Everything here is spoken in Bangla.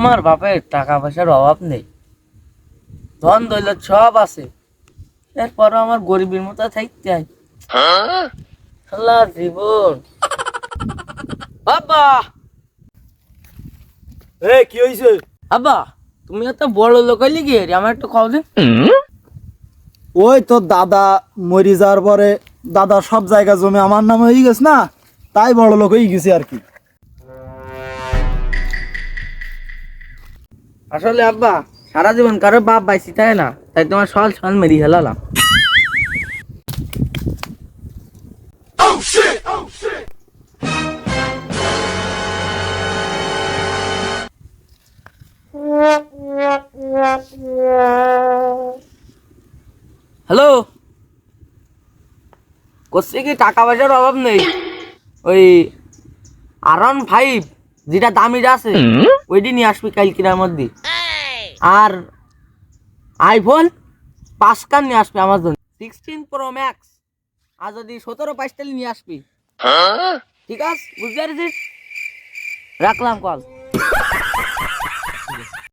আমার বাপের টাকা পয়সার অভাব নেই, ধন দৌলত সব আছে, এরপরও আমার গরিবের মতো থাকতে হয়। আল্লাহ জীবন। বাবা, কি হয়েছে? আব্বা, তুমি এত বড় লোক হইলে কি রে? আমার একটু খাও দিন। ওই তোর দাদা মরি যাওয়ার পরে দাদা সব জায়গা জমি আমার নামে হয়ে গেছে না, তাই বড় লোক হয়ে গেছে আর কি। আসলে আব্বা, সারা জীবন কারো বাপ বাইসি থাকে না, তাই তোমার সল সল মেরি হেলালাম। হ্যালো, করছে কি টাকা পয়সার অভাব নেই, ওই R15 যেটা দামিটা আছে ওইটি নিয়ে আসবি কালকিরার মধ্যে, আর আইফোন 5 কান নিয়ে আসবি আমাজন 16 Pro Max, আর যদি 17 22 নিয়ে আসবি। ঠিক আছে, বুঝতে পারছিস? রাখলাম কল।